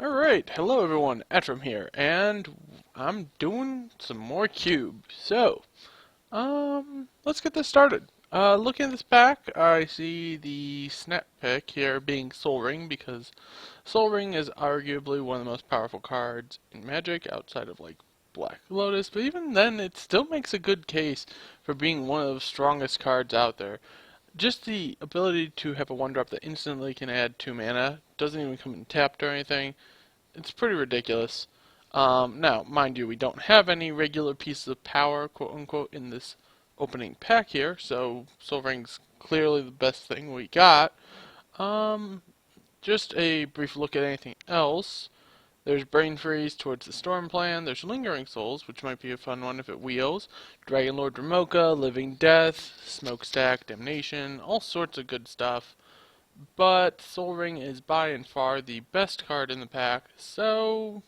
Alright, hello everyone, Atrum here, and I'm doing some more cube. Let's get this started. Looking at this pack, I see the snap pick here being Soul Ring, because Soul Ring is arguably one of the most powerful cards in Magic, outside of, like, Black Lotus, but even then, it still makes a good case for being one of the strongest cards out there. Just the ability to have a 1-drop that instantly can add 2 mana, doesn't even come in tapped or anything. It's pretty ridiculous. Now, mind you, we don't have any regular pieces of power, quote unquote, in this opening pack here, so Soul Ring's clearly the best thing we got. Um, just a brief look at anything else. There's Brain Freeze towards the Storm Plan. There's Lingering Souls, which might be a fun one if it wheels. Dragon Lord Ramoka, Living Death, Smokestack, Damnation, all sorts of good stuff. But Soul Ring is by and far the best card in the pack, so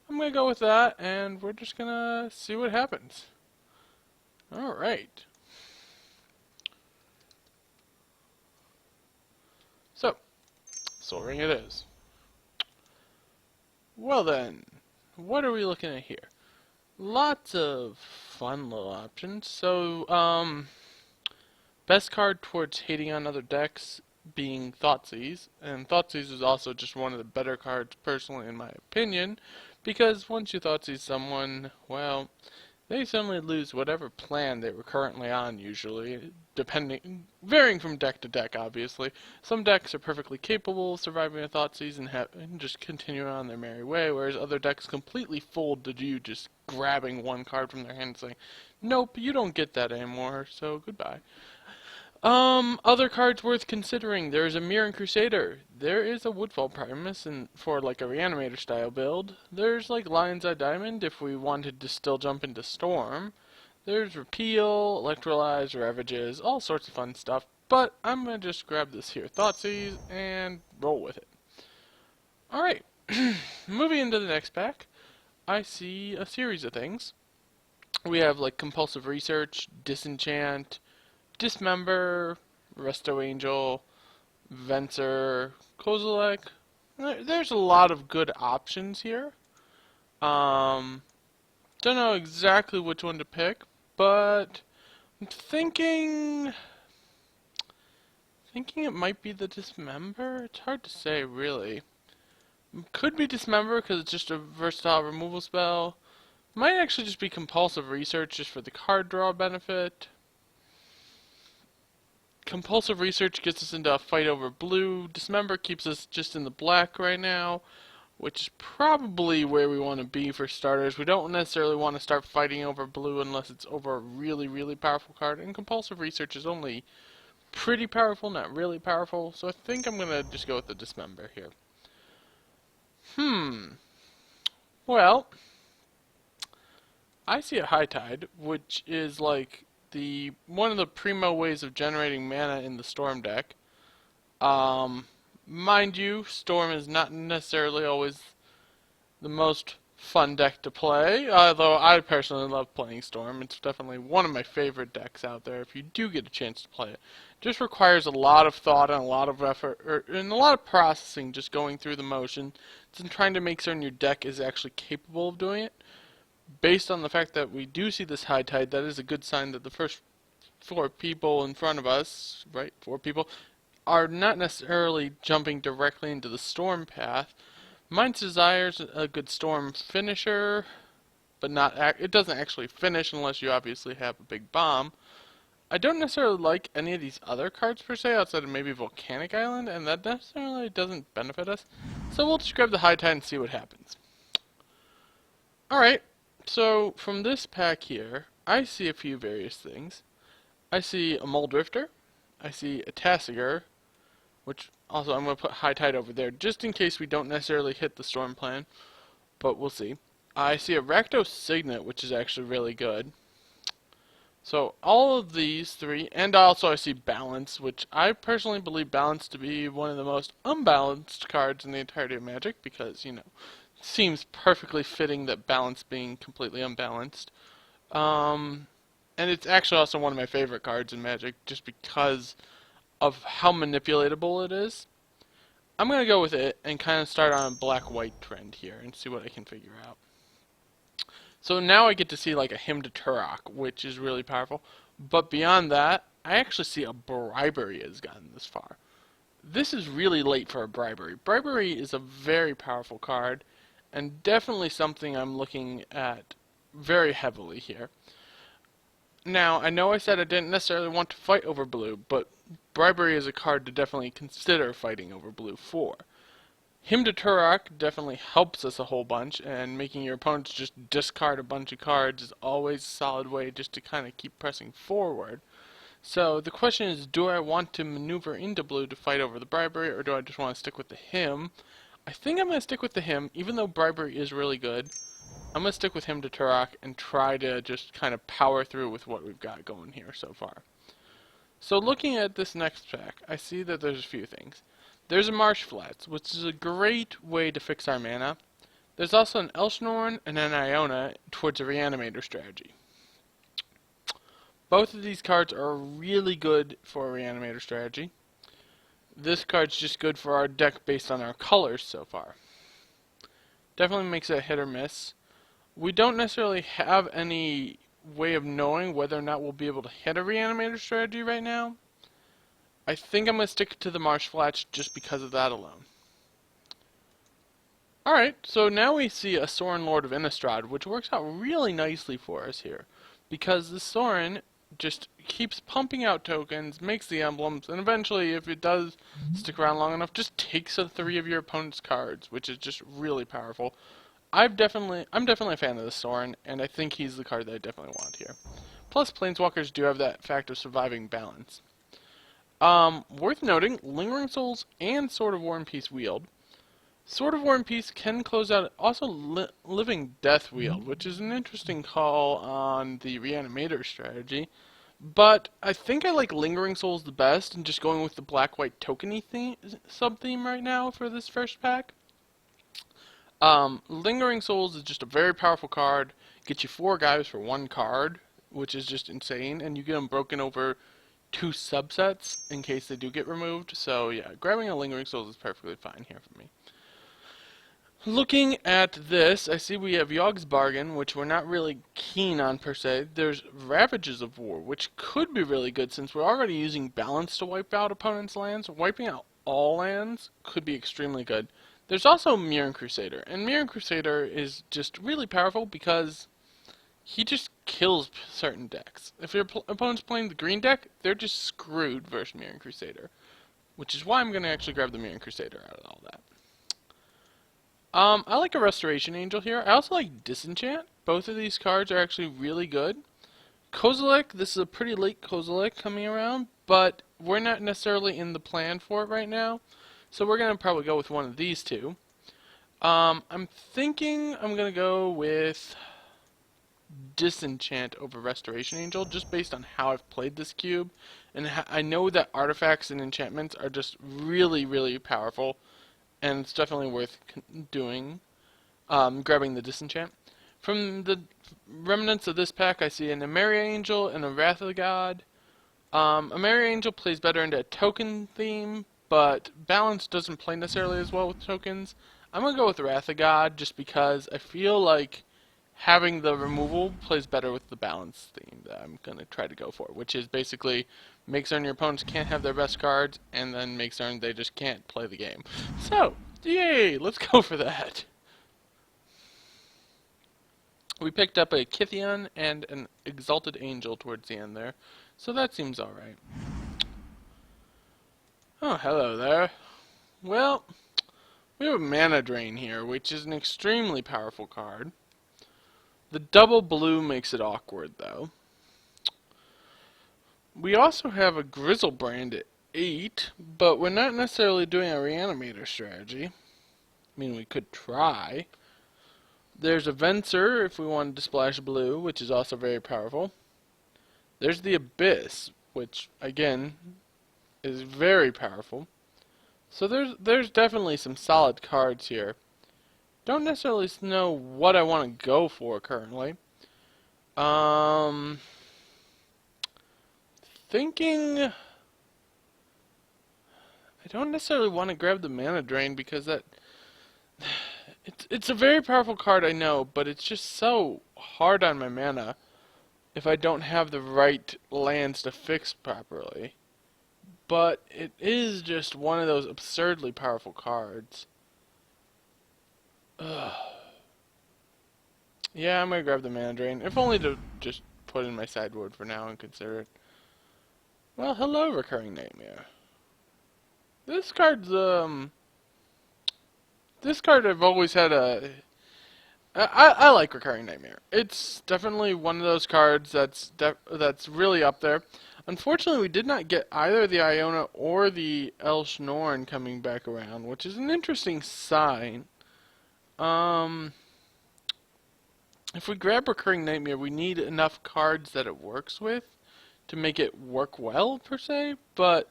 I'm going to go with that, and we're just going to see what happens. Alright. So, Soul Ring it is. Well then, what are we looking at here? Lots of fun little options. So, best card towards hating on other decks being Thoughtseize, and Thoughtseize is also just one of the better cards, personally, in my opinion, because once you Thoughtseize someone, well, they suddenly lose whatever plan they were currently on, usually, varying from deck to deck, obviously. Some decks are perfectly capable of surviving a Thoughtseize and just continue on their merry way, whereas other decks completely fold to you just grabbing one card from their hand and saying, nope, you don't get that anymore, so goodbye. Other cards worth considering. There's a Mirran Crusader. There is a Woodfall Primus for like a Reanimator style build. There's like Lion's Eye Diamond if we wanted to still jump into Storm. There's Repeal, Electrolyze, Ravages, all sorts of fun stuff. But I'm gonna just grab this here Thoughtseize and roll with it. Alright, moving into the next pack, I see a series of things. We have like Compulsive Research, Disenchant, Dismember, Resto Angel, Venser, Kozilek. There's a lot of good options here. Don't know exactly which one to pick, but I'm thinking it might be the Dismember. It's hard to say, really. Could be Dismember because it's just a versatile removal spell. Might actually just be Compulsive Research just for the card draw benefit. Compulsive Research gets us into a fight over blue. Dismember keeps us just in the black right now, which is probably where we want to be for starters. We don't necessarily want to start fighting over blue unless it's over a really, really powerful card. And Compulsive Research is only pretty powerful, not really powerful. So I think I'm going to just go with the Dismember here. Well, I see a High Tide, which is like one of the primo ways of generating mana in the Storm deck. Mind you, Storm is not necessarily always the most fun deck to play, although I personally love playing Storm. It's definitely one of my favorite decks out there if you do get a chance to play it. It just requires a lot of thought and a lot of effort, and a lot of processing, just going through the motions and trying to make certain your deck is actually capable of doing it. Based on the fact that we do see this High Tide, that is a good sign that the first 4 people in front of us, right, 4 people, are not necessarily jumping directly into the Storm path. Mind's Desire's a good Storm finisher, but it doesn't actually finish unless you obviously have a big bomb. I don't necessarily like any of these other cards per se, outside of maybe Volcanic Island, and that necessarily doesn't benefit us. So we'll just grab the High Tide and see what happens. Alright, so from this pack here, I see a few various things. I see a Muldrifter, I see a Tasigur, which also I'm going to put High Tide over there just in case we don't necessarily hit the Storm plan, but we'll see. I see a Rakdos Signet, which is actually really good. So all of these 3, and also I see Balance, which I personally believe Balance to be one of the most unbalanced cards in the entirety of Magic, because, you know, it seems perfectly fitting that Balance being completely unbalanced. And it's actually also one of my favorite cards in Magic, just because of how manipulatable it is. I'm going to go with it and kind of start on a black-white trend here and see what I can figure out. So now I get to see like a hymn to Turok, which is really powerful. But beyond that, I actually see a bribery has gotten this far. This is really late for a bribery. Bribery is a very powerful card, and definitely something I'm looking at very heavily here. Now, I know I said I didn't necessarily want to fight over blue, but bribery is a card to definitely consider fighting over blue for. Hymn to Turok definitely helps us a whole bunch, and making your opponents just discard a bunch of cards is always a solid way just to kind of keep pressing forward. So the question is, do I want to maneuver into blue to fight over the bribery, or do I just want to stick with the hymn? I think I'm going to stick with the hymn, even though bribery is really good. I'm going to stick with hymn to Turok and try to just kind of power through with what we've got going here so far. So looking at this next pack, I see that there's a few things. There's a Marsh Flats, which is a great way to fix our mana. There's also an Elshnorn and an Iona towards a Reanimator strategy. Both of these cards are really good for a Reanimator strategy. This card's just good for our deck based on our colors so far. Definitely makes it a hit or miss. We don't necessarily have any way of knowing whether or not we'll be able to hit a Reanimator strategy right now. I think I'm going to stick to the Marsh Flats just because of that alone. Alright, so now we see a Sorin Lord of Innistrad, which works out really nicely for us here. Because the Sorin just keeps pumping out tokens, makes the emblems, and eventually, if it does stick around long enough, just takes 3 of your opponent's cards, which is just really powerful. I'm definitely a fan of the Sorin, and I think he's the card that I definitely want here. Plus, Planeswalkers do have that fact of surviving balance. Worth noting, Lingering Souls and Sword of War and Peace Wield. Sword of War and Peace can close out also Living Death Wield, which is an interesting call on the Reanimator strategy. But I think I like Lingering Souls the best, and just going with the black-white tokeny sub-theme right now for this first pack. Lingering Souls is just a very powerful card. Gets you 4 guys for 1 card, which is just insane, and you get them broken over 2 subsets in case they do get removed. So yeah, grabbing a Lingering Souls is perfectly fine here for me. Looking at this, I see we have Yogg's Bargain, which we're not really keen on per se. There's Ravages of War, which could be really good since we're already using Balance to wipe out opponents' lands. Wiping out all lands could be extremely good. There's also Mirran Crusader, and Mirran Crusader is just really powerful because he just kills certain decks. If your opponent's playing the green deck, they're just screwed versus Mirran Crusader, which is why I'm going to actually grab the Mirran Crusader out of all that. I like a Restoration Angel here. I also like Disenchant. Both of these cards are actually really good. Kozilek, this is a pretty late Kozilek coming around, but we're not necessarily in the plan for it right now. So we're going to probably go with one of these two. I'm thinking I'm going to go with Disenchant over Restoration Angel, just based on how I've played this cube. And I know that artifacts and enchantments are just really, really powerful. And it's definitely worth doing, grabbing the Disenchant. From the remnants of this pack, I see an Emeria Angel and a Wrath of the God. Emeria Angel plays better into a token theme, but Balance doesn't play necessarily as well with tokens. I'm going to go with Wrath of God just because I feel like having the removal plays better with the Balance theme that I'm going to try to go for, which is basically make certain your opponents can't have their best cards, and then make certain they just can't play the game. So, yay! Let's go for that. We picked up a Kithian and an Exalted Angel towards the end there, so that seems alright. Oh, hello there. Well, we have a Mana Drain here, which is an extremely powerful card. The double blue makes it awkward, though. We also have a Grizzlebrand at 8, but we're not necessarily doing a Reanimator strategy. I mean, we could try. There's a Venser if we wanted to splash blue, which is also very powerful. There's the Abyss, which, again, is very powerful. So there's definitely some solid cards here. Don't necessarily know what I want to go for currently. Thinking, I don't necessarily want to grab the mana drain because it's a very powerful card, I know, but it's just so hard on my mana if I don't have the right lands to fix properly. But it is just one of those absurdly powerful cards. Ugh. Yeah, I'm gonna grab the mana drain, if only to just put in my sideboard for now and consider it. Well, hello, Recurring Nightmare. This card's this card I've always had a. I like Recurring Nightmare. It's definitely one of those cards that's really up there. Unfortunately, we did not get either the Iona or the Elshnorn coming back around, which is an interesting sign. If we grab Recurring Nightmare, we need enough cards that it works with to make it work well, per se, but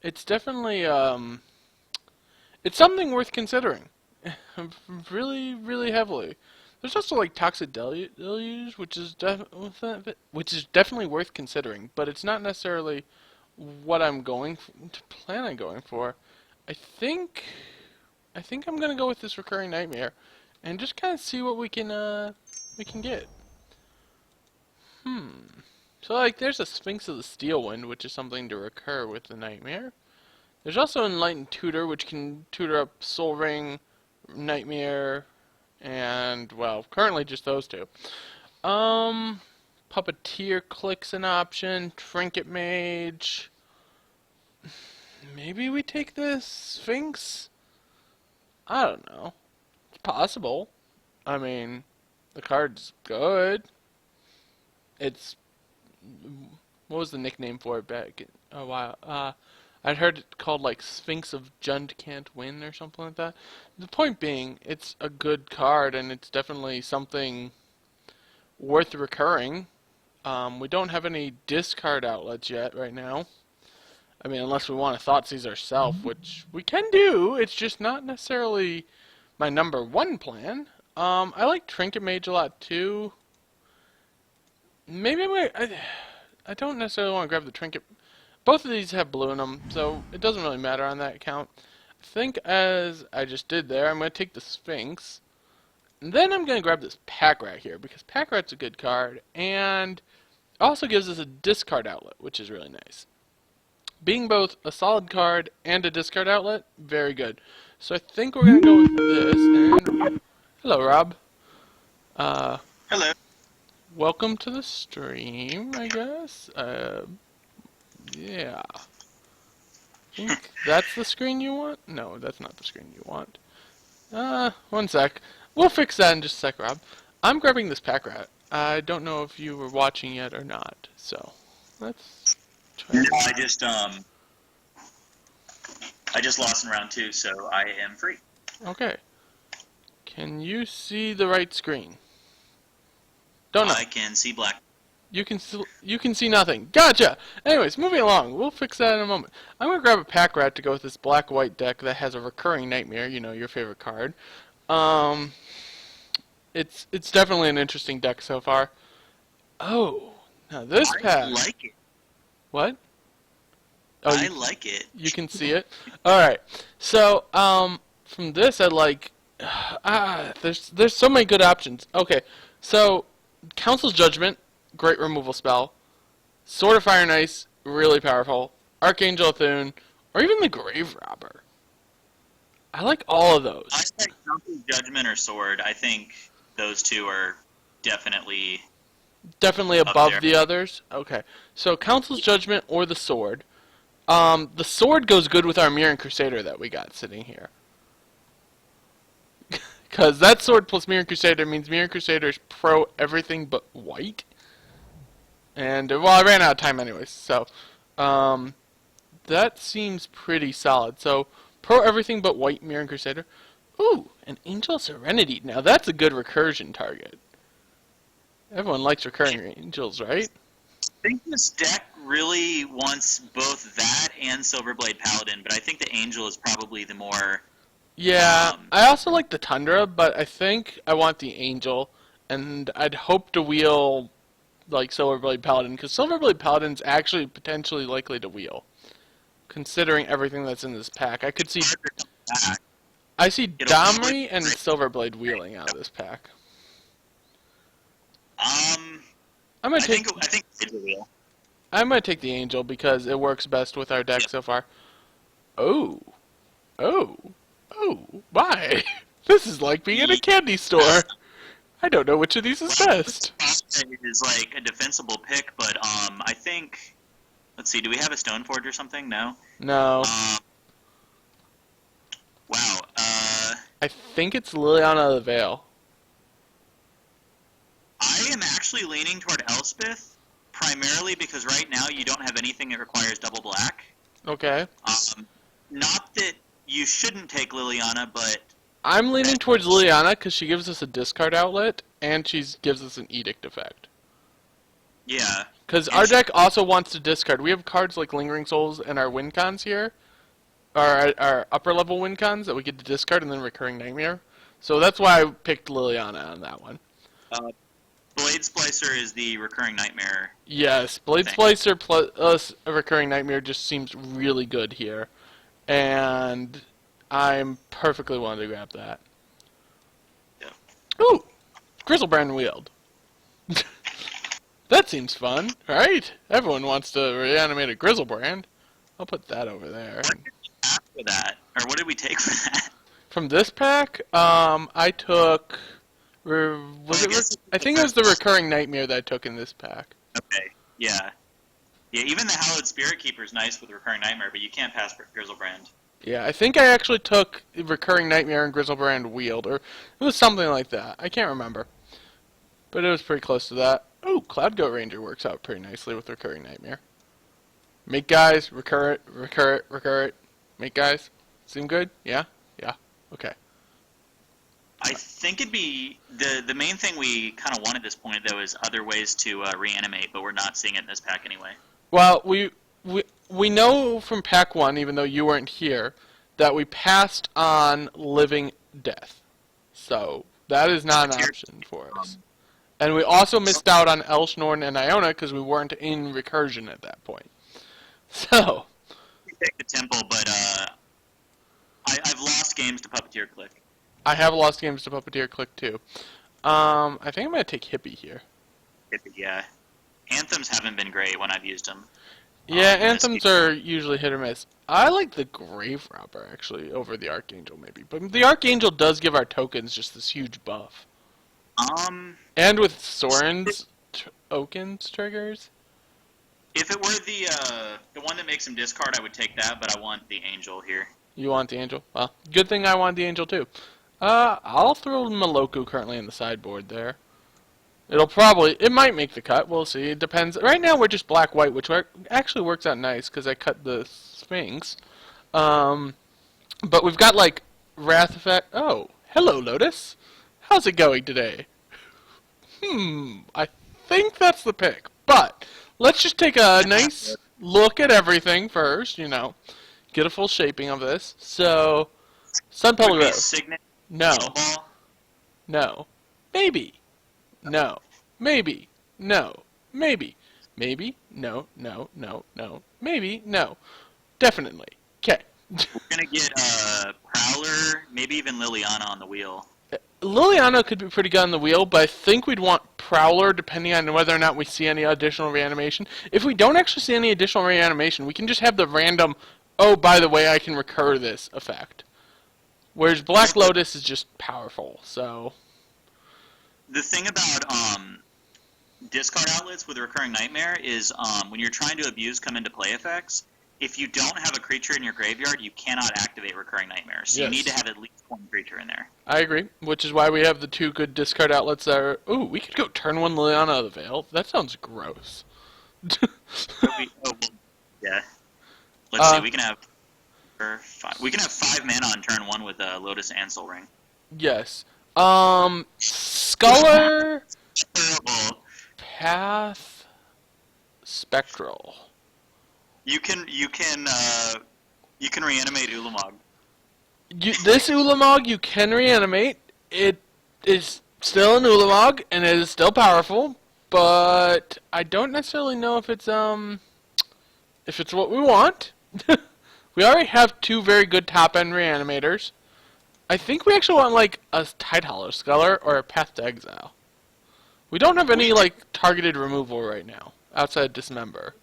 it's definitely, it's something worth considering. Really, really heavily. There's also like Toxic Deluge, which is definitely worth considering, but it's not necessarily what I'm going to plan on going for. I think I'm gonna go with this Recurring Nightmare, and just kind of see what we can get. So like, there's a Sphinx of the Steel Wind, which is something to recur with the Nightmare. There's also Enlightened Tutor, which can tutor up Soul Ring, Nightmare, and, well, currently just those two. Puppeteer Click's an option. Trinket Mage. Maybe we take this Sphinx? I don't know. It's possible. I mean, the card's good. It's... What was the nickname for it back a while? I'd heard it called like Sphinx of Jund Can't Win or something like that. The point being, it's a good card and it's definitely something worth recurring. We don't have any discard outlets yet right now. I mean, unless we want to Thoughtseize ourselves, which we can do. It's just not necessarily my number one plan. I like Trinket Mage a lot too. Maybe I don't necessarily want to grab the Trinket. Both of these have blue in them, so it doesn't really matter on that account. I think, as I just did there, I'm going to take the Sphinx. And then I'm going to grab this Pack Rat here, because Pack Rat's a good card, and it also gives us a discard outlet, which is really nice. Being both a solid card and a discard outlet, very good. So I think we're going to go with this, and... Hello, Rob. Hello. Welcome to the stream, I guess. Yeah. I think that's the screen you want? No, that's not the screen you want. One sec. We'll fix that in just a sec, Rob. I'm grabbing this Pack Rat. I don't know if you were watching yet or not, so let's try. No, I just lost in round 2, so I am free. Okay. Can you see the right screen? Don't know. I can see black. You can see nothing. Gotcha! Anyways, moving along. We'll fix that in a moment. I'm going to grab a Pack Rat to go with this black-white deck that has a Recurring Nightmare, you know, your favorite card. It's definitely an interesting deck so far. Oh, now this pack. I like it. What? Oh, I like it. You can see it? Alright. So, from this I like... there's so many good options. Okay, so, Council's Judgment. Great removal spell. Sword of Fire and Ice, really powerful. Archangel Thune, or even the Grave Robber. I like all of those. I like Council's Judgment or Sword. I think those two are definitely above the others. Okay, so Council's Judgment or the Sword. The Sword goes good with our Mirran Crusader that we got sitting here. Because that Sword plus Mirran Crusader means Mirran Crusader is pro everything but white. And, well, I ran out of time anyways, so, that seems pretty solid. So, pro everything but white Mirran Crusader. Ooh, an Angel of Serenity. Now, that's a good recursion target. Everyone likes recurring angels, right? I think this deck really wants both that and Silverblade Paladin, but I think the Angel is probably the more... Yeah, I also like the Tundra, but I think I want the Angel, and I'd hope to wheel... like Silverblade Paladin, because Silverblade Paladin's actually potentially likely to wheel. considering everything that's in this pack. I could see. Cards are coming back. I see It'll probably Domri and be Silverblade wheeling out of this pack. Um, I'm gonna take. I think it's a wheel. I'm gonna take the Angel because it works best with our deck Yep. so far. Oh, oh, oh! My, this is like being in a candy store. I don't know which of these is best. It is like a defensible pick, but I think. Let's see. Do we have a Stoneforge or something? No. No, Wow. I think it's Liliana of the Veil. I am actually leaning toward Elspeth, primarily because right now you don't have anything that requires double black. Okay. Not that you shouldn't take Liliana, but I'm leaning towards Liliana because she gives us a discard outlet and she gives us an edict effect. yeah. Because our deck also wants to discard. We have cards like Lingering Souls and our win cons here, our upper level win cons that we get to discard, and then Recurring Nightmare. So that's why I picked Liliana on that one. Blade Splicer is the recurring nightmare. Yes, Blade Splicer plus a Recurring Nightmare just seems really good here. And I'm perfectly willing to grab that. Yeah. Ooh! Grizzlebrand Wield. That seems fun, right? Everyone wants to reanimate a Grizzlebrand. I'll put that over there. What did we have for that? Or what did we take for that? From this pack, I took... I think it was the Recurring Nightmare that I took in this pack. Okay, yeah. Yeah, even the Hallowed Spirit Keeper is nice with Recurring Nightmare, but you can't pass Grizzlebrand. Yeah, I think I actually took Recurring Nightmare and Grizzlebrand Wield, or it was something like that. I can't remember. But it was pretty close to that. Oh, Cloud Goat Ranger works out pretty nicely with Recurring Nightmare. Make guys, recur it, recur it, recur it. Make guys. Seem good? Yeah? Yeah. Okay. I think it'd be... The main thing we kind of want at this point, though, is other ways to reanimate, but we're not seeing it in this pack anyway. Well, we know from pack 1, even though you weren't here, that we passed on Living Death. So, that is not an option for us. And we also missed out on Elshnorn and Iona because we weren't in Recursion at that point. So... We take the Temple, but I've lost games to Puppeteer Click. I have lost games to Puppeteer Click too. I think I'm going to take Hippie here. Yeah. Anthems haven't been great when I've used them. Yeah, Anthems are usually hit or miss. I like the Grave Robber, actually, over the Archangel, maybe. But the Archangel does give our tokens just this huge buff. And with Soren's tokens triggers? If it were the one that makes him discard, I would take that, but I want the Angel here. You want the Angel? Well, good thing I want the Angel too. I'll throw Maloku currently in the sideboard there. It might make the cut, we'll see. It depends. Right now we're just black-white, which actually works out nice because I cut the Sphinx. But we've got like Wrath Effect. Oh, hello Lotus. How's it going today? I think that's the pick. But let's just take a nice look at everything first, get a full shaping of this. So, Sunpelly Grove. Signet, No. Snowball. No. Maybe. No. Maybe. No. Maybe. Maybe. No. No. No. No. Maybe. No. Definitely. Okay. We're gonna get Prowler, maybe even Liliana on the wheel. Liliana could be pretty good on the wheel, but I think we'd want Prowler depending on whether or not we see any additional reanimation. If we don't actually see any additional reanimation, we can just have the random, oh, by the way, I can recur this effect. Whereas Black Lotus is just powerful, so... The thing about discard outlets with Recurring Nightmare is when you're trying to abuse come into play effects, if you don't have a creature in your graveyard, you cannot activate Recurring Nightmare. So Yes. you need to have at least one creature in there. I agree, which is why we have the two good discard outlets that are... Ooh, we could go turn one Liliana of the Veil. That sounds gross. Yeah. Let's see. We can have five mana on turn one with Lotus and Soul Ring. Yes. Sculler... Terrible. Path... Spectral. You can reanimate Ulamog. This Ulamog you can reanimate. It is still an Ulamog, and it is still powerful, but I don't necessarily know if it's what we want. We already have two very good top-end reanimators. I think we actually want, like, a Tide Hollow Sculler or a Path to Exile. We don't have any, We like, targeted removal right now, outside Dismember.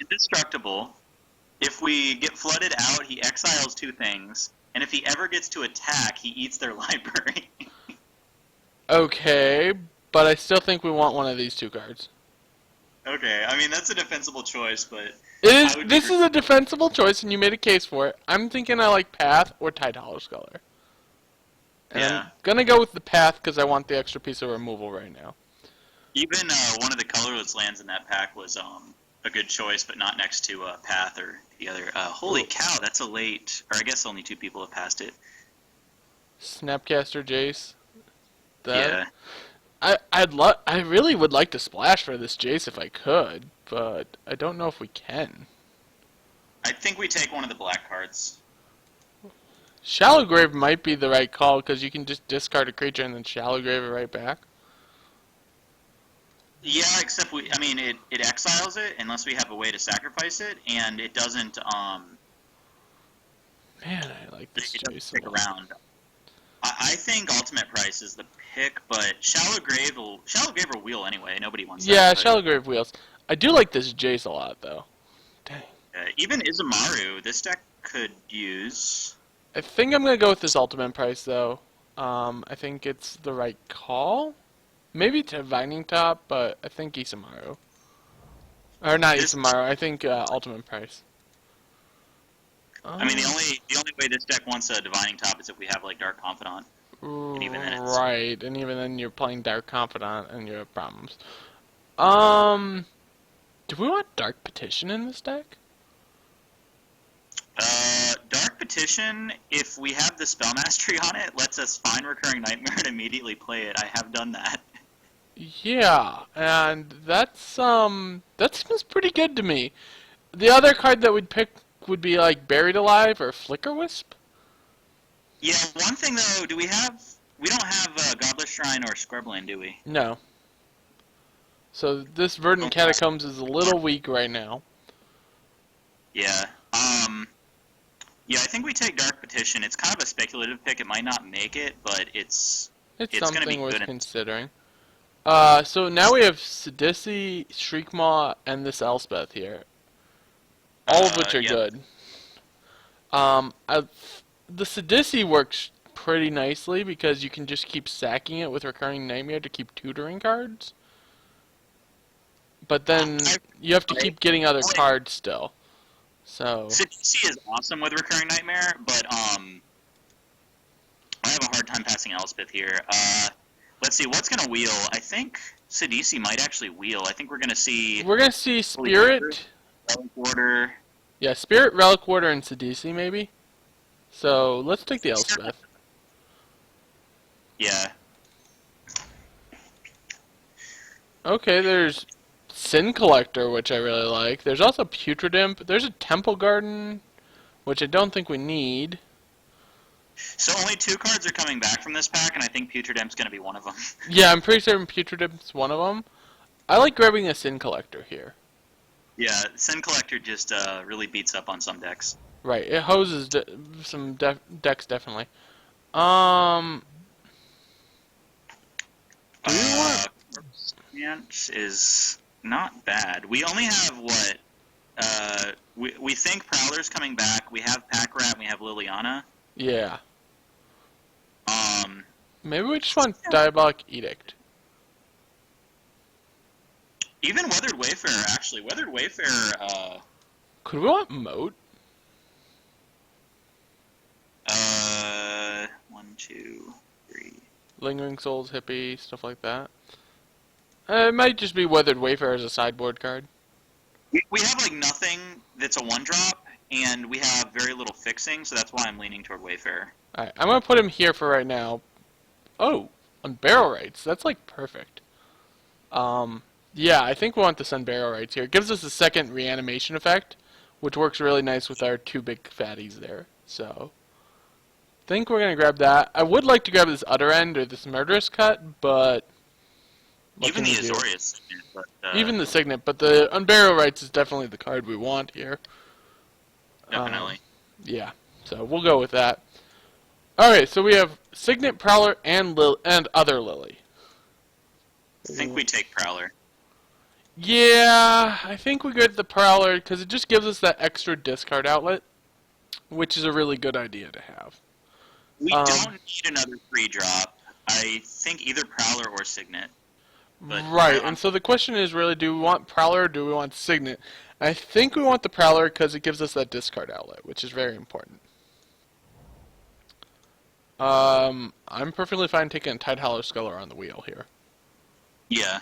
indestructible. If we get flooded out, he exiles two things, and if he ever gets to attack, he eats their library. Okay, but I still think we want one of these two cards. Okay, I mean that's a defensible choice, but It I is. would be This is a defensible choice, and you made a case for it. I'm thinking I like Path or Tide Hollow Sculler. And yeah. I'm gonna go with the Path because I want the extra piece of removal right now. Even one of the colorless lands in that pack was a good choice, but not next to Path or the other. Holy cow, that's a late. Or I guess only two people have passed it. Snapcaster Jace. That Yeah. I really would like to splash for this Jace if I could, but I don't know if we can. I think we take one of the black cards. Shallow Grave might be the right call because you can just discard a creature and then Shallow Grave it right back. Yeah, except I mean, it exiles it unless we have a way to sacrifice it, and it doesn't, Man, I like this it doesn't Jace stick a lot. around. I think Ultimate Price is the pick, but Shallow Grave will wheel anyway. Nobody wants that. Yeah, But, Shallow Grave wheels. I do like this Jace a lot though. Dang. even Izumaru, this deck could use. I think I'm gonna go with this Ultimate Price though. I think it's the right call. Maybe Divining Top, but I think Isamaru. Or not This, Isamaru, I think Ultimate Price. I mean, the only way this deck wants a Divining Top is if we have like Dark Confidant. And even then it's... Right, and even then you're playing Dark Confidant and you have problems. Do we want Dark Petition in this deck? Dark Petition, if we have the Spell Mastery on it, lets us find Recurring Nightmare and immediately play it. I have done that. Yeah, and that seems pretty good to me. The other card that we'd pick would be like Buried Alive or Flicker Wisp. Yeah, one thing though, we don't have Godless Shrine or Scrubland, do we? No. So this Verdant Catacombs is a little weak right now. Yeah. Yeah, I think we take Dark Petition. It's kind of a speculative pick. It might not make it, but it's gonna be Something worth good. considering. So now we have Sidisi, Shriekmaw, and this Elspeth here. All of which are Yep. good. The Sidisi works pretty nicely because you can just keep sacking it with Recurring Nightmare to keep tutoring cards. But then you have to keep getting other cards still. So Sidisi is awesome with Recurring Nightmare, but I have a hard time passing Elspeth here. Let's see, what's gonna wheel? I think Sidisi might actually wheel. I think we're gonna see Spirit. Relic Order. Yeah, Spirit, Relic Warder, and Sidisi maybe. So let's take the Elspeth. Yeah. Okay, there's Sin Collector, which I really like. There's also Putrid Imp. There's a Temple Garden, which I don't think we need. So only two cards are coming back from this pack, and I think Putrid Imp's gonna be one of them. Yeah, I'm pretty certain Putrid Imp's one of them. I like grabbing a Sin Collector here. Yeah, Sin Collector just really beats up on some decks. Right, it hoses some decks definitely. Do we want? Corpse is not bad. We only have what? We think Prowler's coming back. We have Pack Rat. And we have Liliana. Yeah. Um, Maybe we just want Diabolic Edict. even Weathered Wayfarer, actually. Weathered Wayfarer, Could we want Moat? 1, 2, 3. Lingering Souls, Hippie, stuff like that. It might just be Weathered Wayfarer as a sideboard card. We have, like, nothing that's a 1-drop, and we have very little fixing, so that's why I'm leaning toward Wayfarer. Alright, I'm gonna put him here for right now. Oh, on Barrel Rights. That's like perfect. Yeah, I think we want this on Barrel Rights here. It gives us a second reanimation effect, which works really nice with our two big fatties there. So, I think we're gonna grab that. I would like to grab this Utter End or this Murderous Cut, but Even the Azorius. But, even the Signet, but the on Barrel Rights is definitely the card we want here. Definitely. Yeah, so we'll go with that. Alright, so we have Signet, Prowler, and other Lily. I think we take Prowler. Yeah, I think we get the Prowler because it just gives us that extra discard outlet, which is a really good idea to have. We Um, don't need another free drop. I think either Prowler or Signet. But right, and so the question is really, do we want Prowler or do we want Signet? I think we want the Prowler because it gives us that discard outlet, which is very important. I'm perfectly fine taking a Tide Howler Sculler on the wheel here. yeah,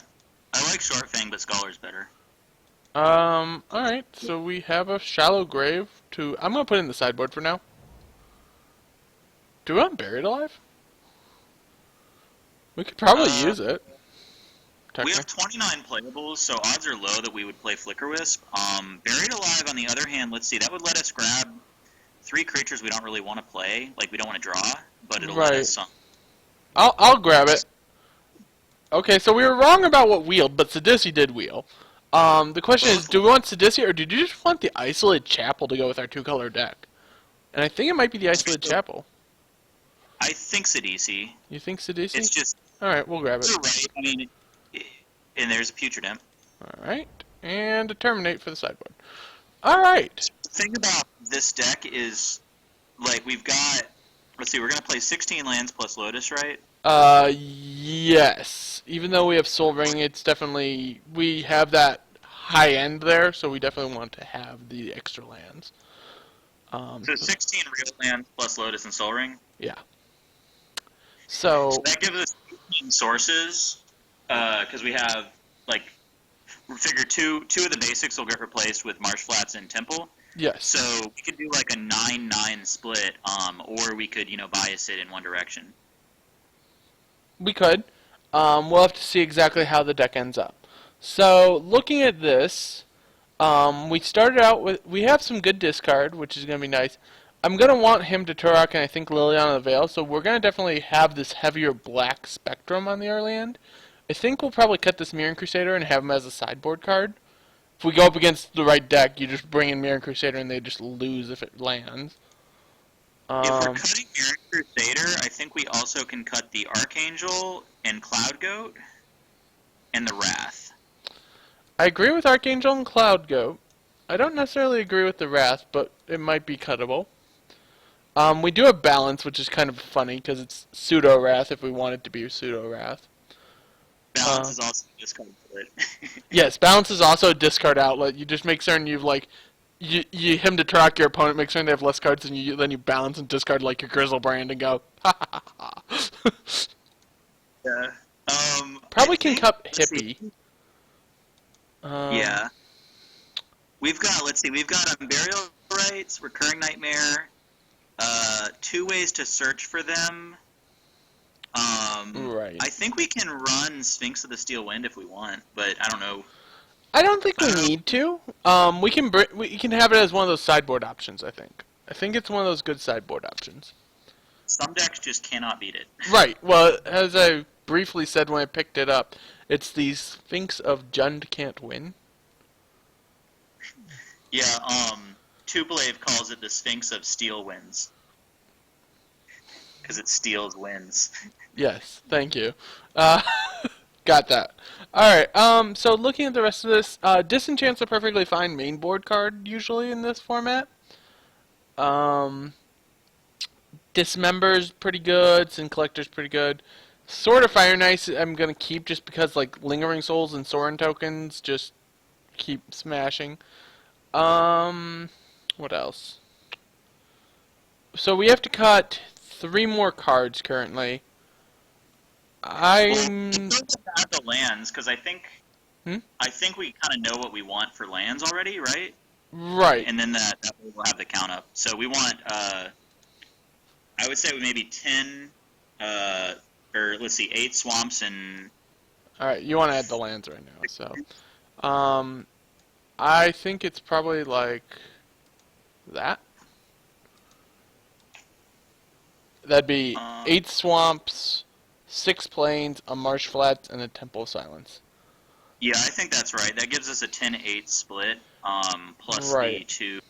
I like Short Fang, but Scholar's better. Alright, so we have a Shallow Grave to... I'm gonna put it in the sideboard for now. Do we want Buried Alive? We could probably Uh, use it. we have 29 playables, so odds are low that we would play Flicker Wisp. Buried Alive, on the other hand, let's see, that would let us grab 3 creatures we don't really want to play, like we don't want to draw, but it'll let us... I'll grab it. Okay, so we were wrong about what wheeled, but Sidisi did wheel. The question is, do we want Sidisi or do you just want the Isolated Chapel to go with our 2-color deck? And I think it might be the Isolated Chapel. I think Sidisi. You think Sidisi? It's just... Alright, we'll grab it. You're right, I mean... And there's a Putrid Imp. Alright, and a Terminate for the sideboard. Alright. The thing about this deck is, like, we've got... Let's see, we're going to play 16 lands plus Lotus, right? Yes. Even though we have Soul Ring, it's definitely... We have that high end there, so we definitely want to have the extra lands. So 16 real lands plus Lotus and Soul Ring? Yeah. So that gives us 18 sources, because we have, like, we figure two of the basics will get replaced with Marsh Flats and Temple. yes. So we could do like a 9-9 split, or we could, bias it in one direction. We could. We'll have to see exactly how the deck ends up. So, looking at this, we started out with... We have some good discard, which is going to be nice. I'm going to want him to Turok and I think Liliana the Veil, so we're going to definitely have this heavier black spectrum on the early end. I think we'll probably cut this Mirror Crusader and have him as a sideboard card. If we go up against the right deck, you just bring in Mirror Crusader and they just lose if it lands. If we're cutting Mirror Crusader, I think we also can cut the Archangel and Cloud Goat and the Wrath. I agree with Archangel and Cloud Goat. I don't necessarily agree with the Wrath, but it might be cuttable. We do have Balance, which is kind of funny because it's pseudo Wrath if we want it to be pseudo Wrath. Balance is also a discard outlet. Yes, Balance is also a discard outlet. You just make certain you've you him to track your opponent, make certain they have less cards, and then you balance and discard like your Grizzlebrand and go ha ha ha ha. Yeah. Probably can cut Hippie. Yeah. We've got Burial Rites, Recurring Nightmare, 2 ways to search for them. Right. I think we can run Sphinx of the Steel Wind if we want, but I don't know. I don't think we need to. We can have it as one of those sideboard options. I think it's one of those good sideboard options. Some decks just cannot beat it. Right. Well, as I briefly said when I picked it up, it's the Sphinx of Jund Can't Win. Yeah. Tublave calls it the Sphinx of Steel Winds because it steals wins. Yes, thank you. Got that. Alright, so looking at the rest of this, Disenchant's a perfectly fine main board card, usually, in this format. Dismember's pretty good, Sin Collector's pretty good. Sword of Fire Nice I'm gonna keep just because, like, Lingering Souls and Sorin tokens just keep smashing. What else? So we have to cut 3 more cards currently. I'm... Add the lands, because I think we kind of know what we want for lands already, right? Right. And then that will have the count up. So we want, I would say maybe 10, or let's see, 8 swamps and... Alright, you want to add the lands right now, so... I think it's probably like... that? That'd be 8 swamps, 6 plains, a marsh flats, and a temple of silence. Yeah, I think that's right. That gives us a 10-8 split, plus right. the 2.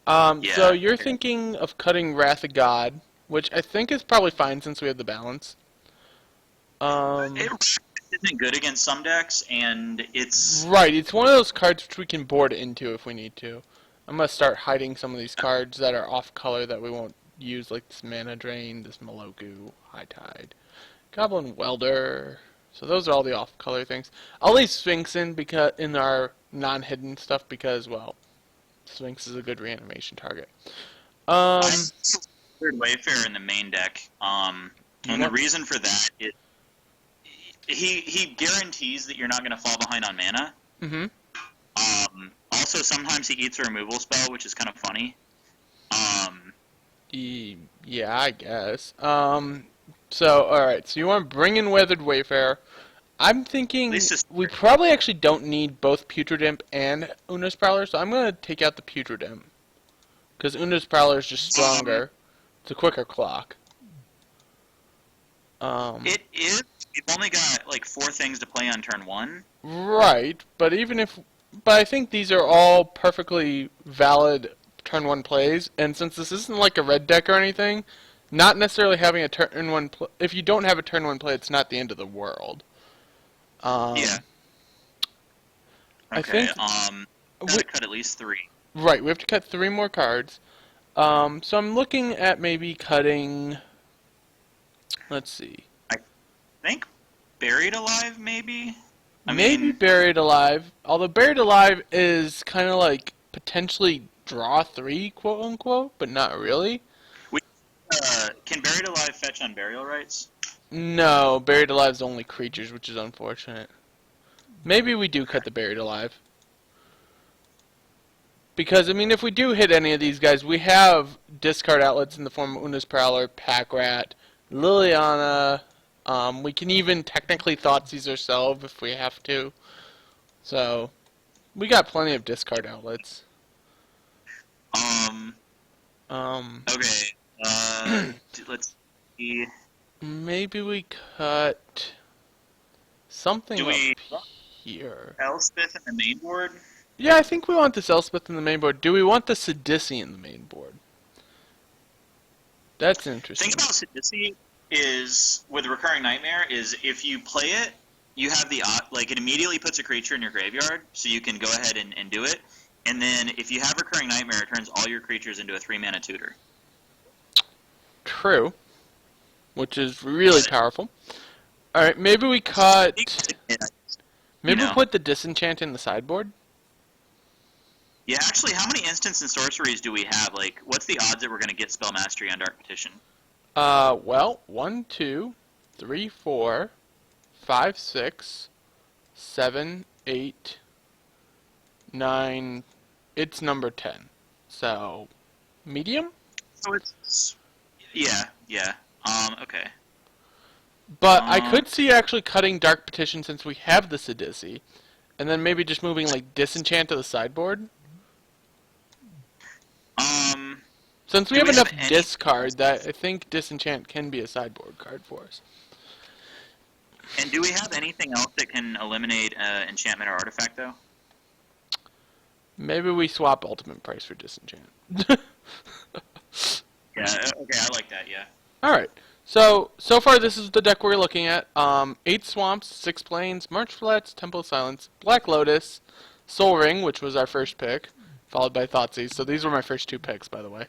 So Yeah. you're thinking of cutting Wrath of God, which I think is probably fine since we have the balance. It Um, isn't good against some decks, and it's right, it's one of those cards which we can board into if we need to. I'm gonna start hiding some of these cards that are off color that we won't use, like this Mana Drain, this Maloku, High Tide, Goblin Welder. So those are all the off color things. I'll leave Sphinx in because in our non-hidden stuff because, well, Sphinx is a good reanimation target. I Um, third Wayfarer in the main deck. you And the want? reason for that is he guarantees that you're not going to fall behind on mana. Mm-hmm. Also, sometimes he eats a removal spell, which is kind of funny. Um, Yeah, I guess. So, alright, so you want to bring in Weathered Wayfarer. I'm at thinking least just we probably actually don't need both Putrid Imp and Una's Prowler, so I'm going to take out the Putrid Imp. Because Una's Prowler is just stronger. It's a quicker clock. Um, it is. You've only got like 4 things to play on turn 1. right, but even if... But I think these are all perfectly valid turn 1 plays, and since this isn't like a red deck or anything, not necessarily having a turn 1 if you don't have a turn 1 play, it's not the end of the world. Yeah. I Okay. think we, Gotta cut at least 3. right, we have to cut 3 more cards. So I'm looking at maybe cutting, let's see, I think Buried Alive, maybe. I maybe mean, Buried Alive. Although Buried Alive is kind of like potentially draw 3, quote unquote, but not really. we, can Buried Alive fetch on Burial Rights? No, Buried Alive's only creatures, which is unfortunate. Maybe we do cut the Buried Alive. Because, I mean, if we do hit any of these guys, we have discard outlets in the form of Una's Prowler, Pack Rat, Liliana. We can even technically Thoughtseize ourselves if we have to. So, we got plenty of discard outlets. Um. Um, Okay. Let's see. maybe we cut something Do up we here. Elspeth in the main board? Yeah, I think we want this Elspeth in the main board. Do we want the Sidisi in the main board? That's The interesting. thing about Sidisi is with Recurring Nightmare is if you play it, you have the like it immediately puts a creature in your graveyard, so you can go ahead and do it. And then if you have Recurring Nightmare, it turns all your creatures into a 3-mana tutor. True. Which is really powerful. Alright, maybe we cut... Maybe we put the Disenchant in the sideboard? Yeah, actually, how many instants and sorceries do we have? Like, what's the odds that we're going to get Spell Mastery on Dark Petition? Well, 1, 2, 3, 4, 5, 6, 7, 8, 9... It's number 10. So, medium? So it's... Yeah. Okay. But I could see actually cutting Dark Petition since we have the Sidisi. And then maybe just moving, like, Disenchant to the sideboard? Since we have enough discard that I think Disenchant can be a sideboard card for us. And do we have anything else that can eliminate enchantment or artifact, though? Maybe we swap Ultimate Price for Disenchant. Yeah, okay, I like that, yeah. Alright, so far this is the deck we're looking at. 8 Swamps, 6 Plains, March Flats, Temple of Silence, Black Lotus, Soul Ring, which was our first pick, followed by Thoughtseize. So these were my first 2 picks, by the way.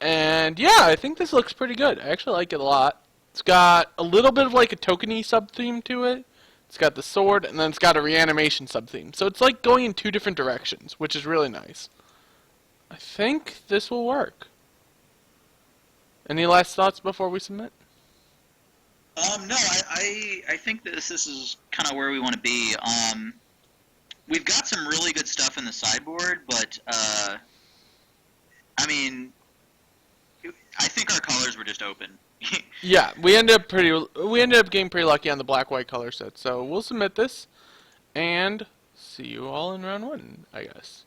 And yeah, I think this looks pretty good. I actually like it a lot. It's got a little bit of like a tokeny sub-theme to it. It's got the sword, and then it's got a reanimation sub-theme. So it's like going in 2 different directions, which is really nice. I think this will work. Any last thoughts before we submit? No, I think that this is kind of where we want to be. We've got some really good stuff in the sideboard, but, I mean, I think our colors were just open. Yeah, we ended up getting pretty lucky on the black-white color set. So we'll submit this, and see you all in round 1, I guess.